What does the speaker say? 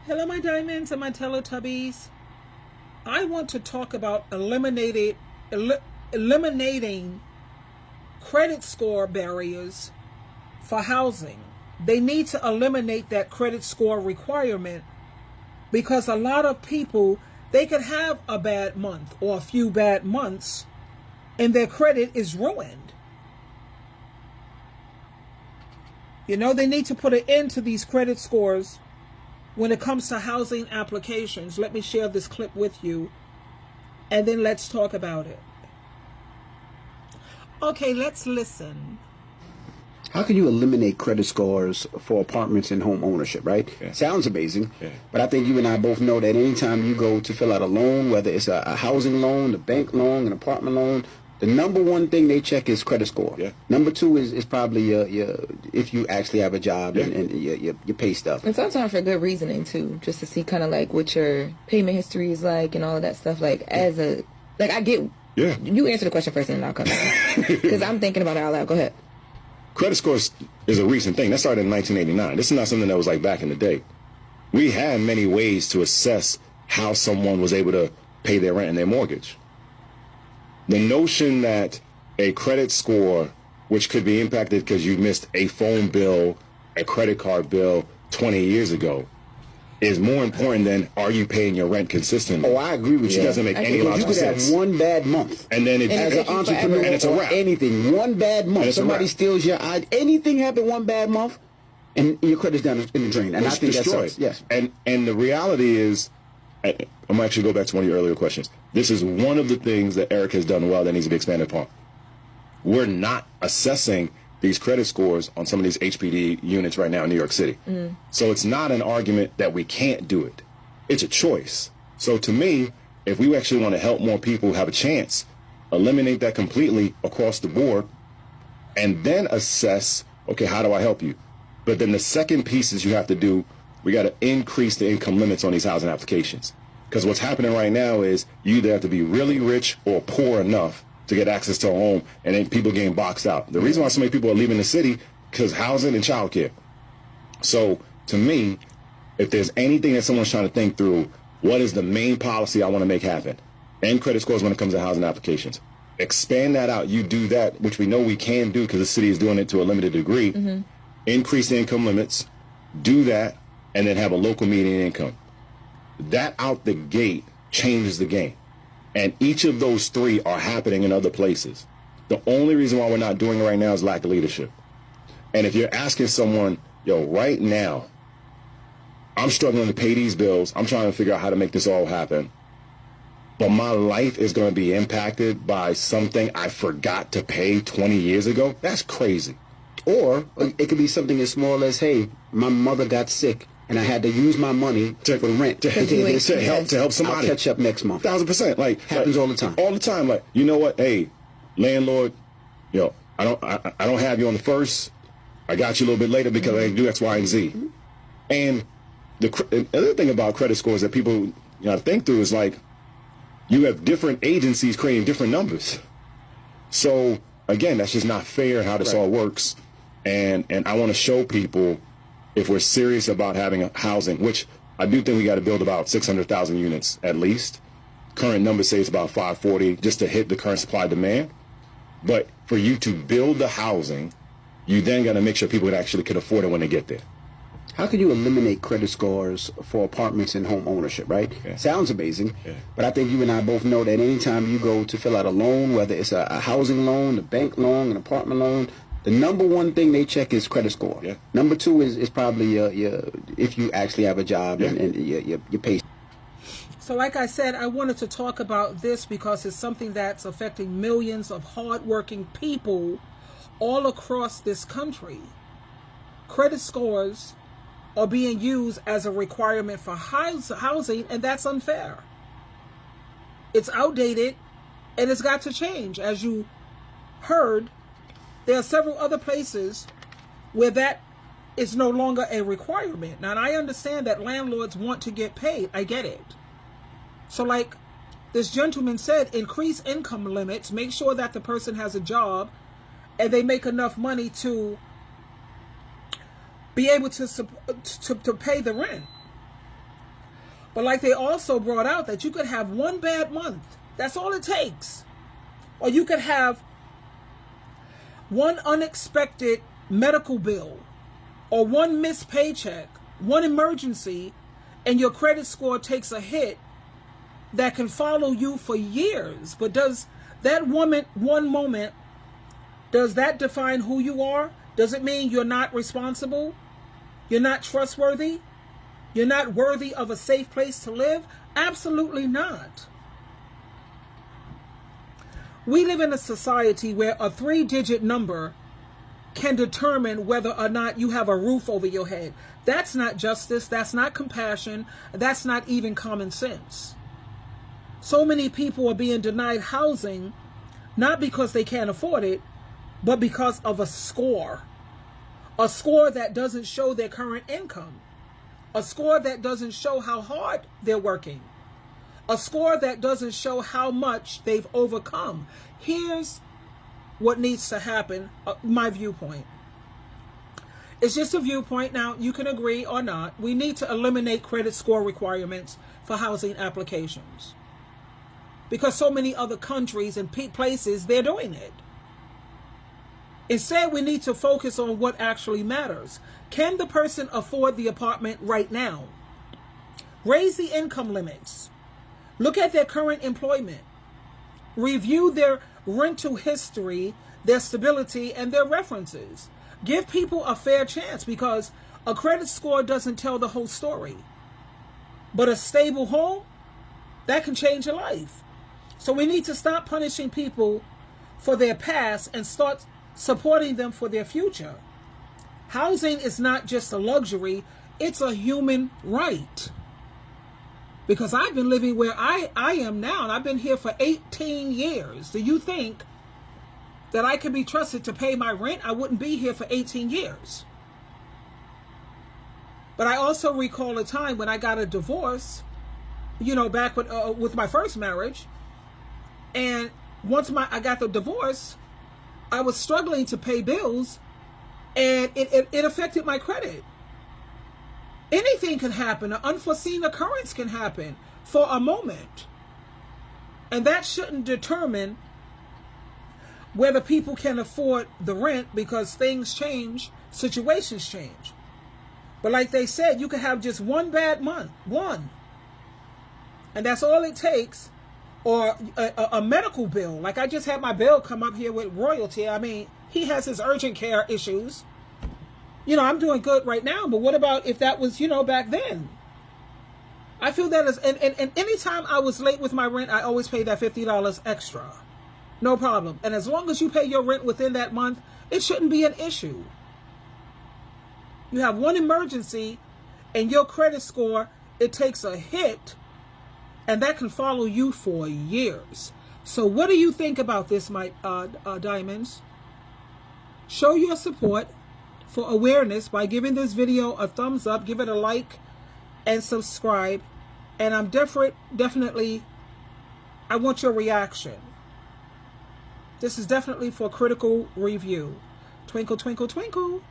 Hello, my diamonds and my Teletubbies. I want to talk about eliminating credit score barriers for housing. They need to eliminate that credit score requirement because a lot of people, they could have a bad month or a few bad months and their credit is ruined. You know, they need to put an end to these credit scores when it comes to housing applications. Let me share this clip with you and then let's talk about it. Okay, let's listen. How can you eliminate credit scores for apartments and home ownership, right? Yeah. Sounds amazing, yeah. But I think you and I both know that anytime you go to fill out a loan, whether it's a housing loan, a bank loan, an apartment loan, the number one thing they check is credit score. Yeah. Number two is probably your if you actually have a job and your pay stuff. And sometimes for good reasoning too, just to see kind of like what your payment history is like and all of that stuff. Like as a, like I get, you answer the question first and then I'll come back. Because I'm thinking about it out loud. Go ahead. Credit scores is a recent thing. That started in 1989. This is not something that was like back in the day. We had many ways to assess how someone was able to pay their rent and their mortgage. The notion that a credit score, which could be impacted because you missed a phone bill, a credit card bill 20 years ago, is more important than are you paying your rent consistently. Oh, I agree with you. It doesn't make any logical sense. You could have one bad month. And then as an entrepreneur and it's a wrap. Anything, one bad month, somebody steals your ID, anything happen one bad month, and your credit's down in the drain. And I think destroyed. That's yes. And the reality is, I'm going to actually go back to one of your earlier questions. This is one of the things that Eric has done well that needs to be expanded upon. We're not assessing these credit scores on some of these HPD units right now in New York City. So it's not an argument that we can't do it. It's a choice. So to me, if we actually want to help more people have a chance, eliminate that completely across the board, and then assess, okay, how do I help you? But then the second piece is you have to do, we got to increase the income limits on these housing applications. Because what's happening right now is you either have to be really rich or poor enough to get access to a home, and then people getting boxed out. The reason why so many people are leaving the city, because housing and childcare. So to me, if there's anything that someone's trying to think through, what is the main policy I want to make happen? And credit scores when it comes to housing applications. Expand that out. You do that, which we know we can do because the city is doing it to a limited degree. Increase the income limits, do that, and then have a local median income. That out the gate changes the game. And each of those three are happening in other places. The only reason why we're not doing it right now is lack of leadership. And if you're asking someone, yo, right now, I'm struggling to pay these bills, I'm trying to figure out how to make this all happen, but my life is going to be impacted by something I forgot to pay 20 years ago, that's crazy. Or it could be something as small as, hey, my mother got sick and I had to use my money for rent to help somebody. I'll catch up next month. 1,000%. Like happens all the time. All the time. Like, you know what? Hey, landlord, yo, I don't have you on the first. I got you a little bit later because I do X, Y, and Z. And the other thing about credit scores that people got to think through is like you have different agencies creating different numbers. So again, that's just not fair how this all works. And I want to show people, if we're serious about having a housing, which I do think we got to build about 600,000 units at least. Current numbers say it's about 540 just to hit the current supply demand. But for you to build the housing, you then got to make sure people actually could afford it when they get there. How can you eliminate credit scores for apartments and home ownership, right? Sounds amazing, but I think you and I both know that anytime you go to fill out a loan, whether it's a housing loan, a bank loan, an apartment loan, the number one thing they check is credit score. Number two is probably your if you actually have a job and your pay. So like I said, I wanted to talk about this because it's something that's affecting millions of hardworking people all across this country. Credit scores are being used as a requirement for housing, and that's unfair. It's outdated, and it's got to change. As you heard, there are several other places where that is no longer a requirement. Now, and I understand that landlords want to get paid. I get it. So like this gentleman said, increase income limits, make sure that the person has a job and they make enough money to be able to pay the rent. But like they also brought out that you could have one bad month. That's all it takes. Or you could have one unexpected medical bill or one missed paycheck, one emergency, and your credit score takes a hit that can follow you for years. But does that one moment, does that define who you are? Does it mean you're not responsible? You're not trustworthy? You're not worthy of a safe place to live? Absolutely not. We live in a society where a 3-digit number can determine whether or not you have a roof over your head. That's not justice. That's not compassion. That's not even common sense. So many people are being denied housing, not because they can't afford it, but because of a score that doesn't show their current income, a score that doesn't show how hard they're working, a score that doesn't show how much they've overcome. Here's what needs to happen, my viewpoint. It's just a viewpoint. Now, you can agree or not. We need to eliminate credit score requirements for housing applications because so many other countries and places, they're doing it. Instead, we need to focus on what actually matters. Can the person afford the apartment right now? Raise the income limits. Look at their current employment. Review their rental history, their stability, and their references. Give people a fair chance because a credit score doesn't tell the whole story. But a stable home, that can change your life. So we need to stop punishing people for their past and start supporting them for their future. Housing is not just a luxury, it's a human right. Because I've been living where I am now, and I've been here for 18 years. Do you think that I can be trusted to pay my rent? I wouldn't be here for 18 years. But I also recall a time when I got a divorce, back with my first marriage. And once I got the divorce, I was struggling to pay bills, and it affected my credit. Anything can happen. An unforeseen occurrence can happen for a moment. And that shouldn't determine whether people can afford the rent, because things change, situations change. But like they said, you could have just one bad month, one. And that's all it takes. Or a medical bill. Like I just had my bill come up here with royalty. I mean, he has his urgent care issues. I'm doing good right now, but what about if that was, back then? I feel that is, and anytime I was late with my rent, I always pay that $50 extra. No problem. And as long as you pay your rent within that month, it shouldn't be an issue. You have one emergency and your credit score, it takes a hit, and that can follow you for years. So what do you think about this, my diamonds? Show your support for awareness by giving this video a thumbs up, give it a like, and subscribe. And I'm definitely, I want your reaction. This is definitely for critical review. Twinkle, twinkle, twinkle.